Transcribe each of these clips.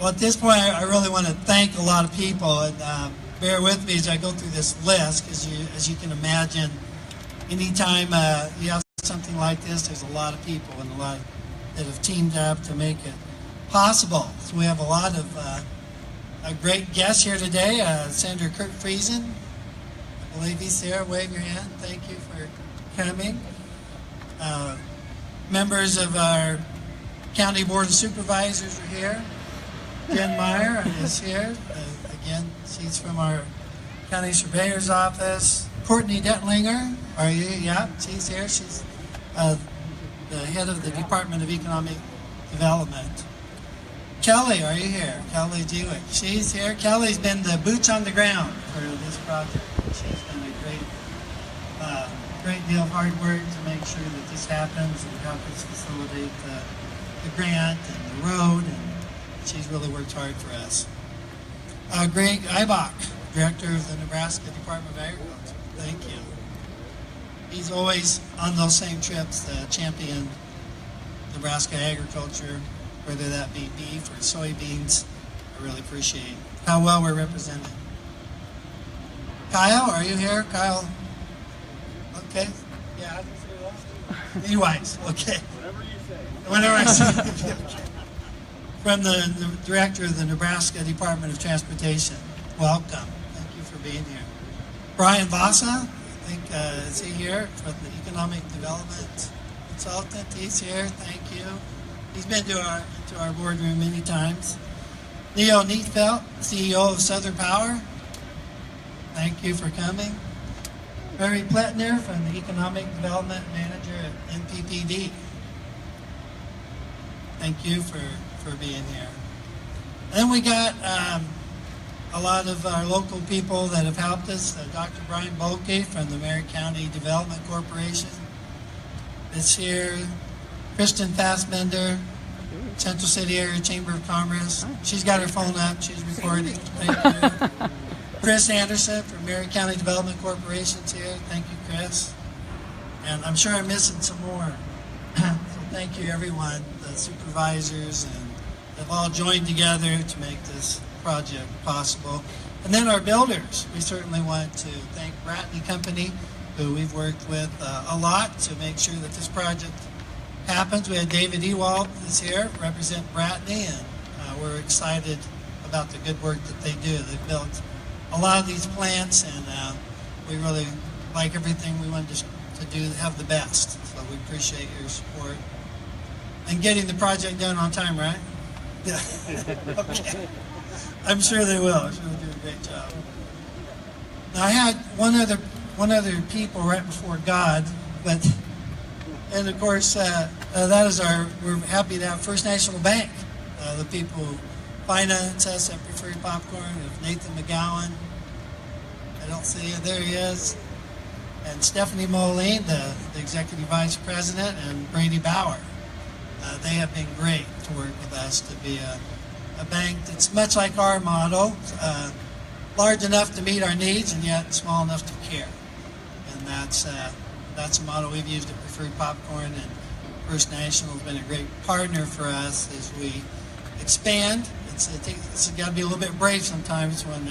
Well, at this point, I really want to thank a lot of people, and bear with me as I go through this list, because as you can imagine, anytime you have something like this, there's a lot of people and a lot that have teamed up to make it possible. So we have a lot of great guests here today. Senator Kurt Friesen, I believe he's here. Wave your hand. Thank you for coming. Members of our County Board of Supervisors are here. Jen Meyer is here. Again, she's from our County Surveyor's Office. Courtney Detlinger, are you? Yeah, she's here. She's the head of the Department of Economic Development. Kelly, are you here? Kelly Jewick. She's here. Kelly's been the boots on the ground for this project. She's done a great deal of hard work to make sure that this happens and help us facilitate the grant and the road, and she's really worked hard for us. Greg Eibach, Director of the Nebraska Department of Agriculture. Thank you. He's always on those same trips to champion Nebraska agriculture, whether that be beef or soybeans. I really appreciate how well we're represented. Kyle, are you here? Kyle? Okay. Yeah, I can say that. Anyways, okay. Whatever you say. Whatever I say. Okay. From the Director of the Nebraska Department of Transportation. Welcome. Thank you for being here. Brian Vasa, I think, is he here? From the Economic Development Consultant. He's here. Thank you. He's been to our boardroom many times. Neil Neatfelt, CEO of Southern Power. Thank you for coming. Barry Pletner from the Economic Development Manager at NPPD. Thank you for being here. Then we got a lot of our local people that have helped us. Dr. Brian Bolke from the Marion County Development Corporation is here. Kristen Fassbender, Central City Area Chamber of Commerce. She's got her phone up. She's recording. Thank you. Chris Anderson from Marion County Development Corporation's here. Thank you, Chris. And I'm sure I'm missing some more. So thank you, everyone, the supervisors, and they've all joined together to make this project possible. And then our builders. We certainly want to thank Bratney Company, who we've worked with a lot to make sure that this project happens. We had David Ewald is here, represent Bratney, and we're excited about the good work that they do. They've built a lot of these plants, and we really like everything. We want to do, have the best. So we appreciate your support. And getting the project done on time, right? Yeah. Okay. I'm sure they will. I'm sure they'll do a great job. Now I had one other people right before God, and of course that is we're happy to have First National Bank, the people who finance us at Preferred Popcorn, of Nathan McGowan. I don't see you. There he is. And Stephanie Moline, the Executive Vice President, and Brady Bauer. They have been great to work with us to be a bank that's much like our model, large enough to meet our needs and yet small enough to care. And that's a model we've used at Preferred Popcorn, and First National has been a great partner for us as we expand. It's got to be a little bit brave sometimes when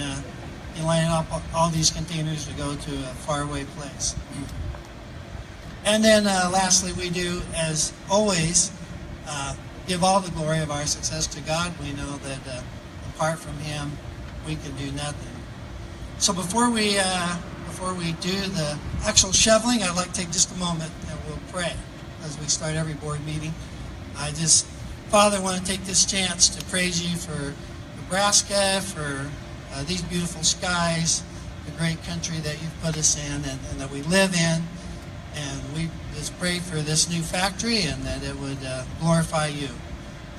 you line up all these containers to go to a faraway place. And then lastly, we do, as always, give all the glory of our success to God. We know that apart from Him, we can do nothing. So before we do the actual shoveling, I'd like to take just a moment and we'll pray as we start every board meeting. Father, I want to take this chance to praise you for Nebraska, for these beautiful skies, the great country that you've put us in and that we live in. And we just pray for this new factory and that it would glorify you.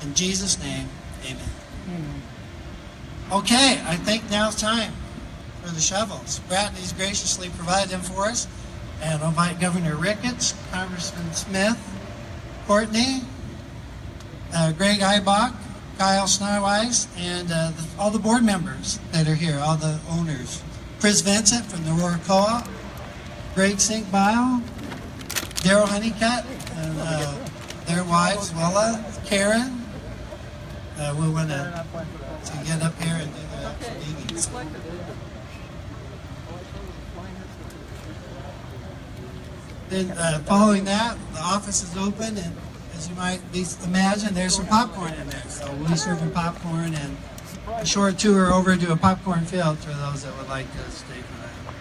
In Jesus' name, amen. Okay, I think now it's time for the shovels. Bratney's graciously provided them for us. And I'll invite Governor Ricketts, Congressman Smith, Courtney, Greg Eibach, Kyle Snarwise, and all the board members that are here, all the owners. Chris Vincent from the Aurora Co-op, Greg Sinkbile, Daryl Honeycutt, and their wives, Willa, Karen, we want to get up here and do the actual meetings. Then following that, the office is open, and as you might imagine, there's some popcorn in there. So we'll be serving popcorn and a short tour over to a popcorn field for those that would like to stay for that.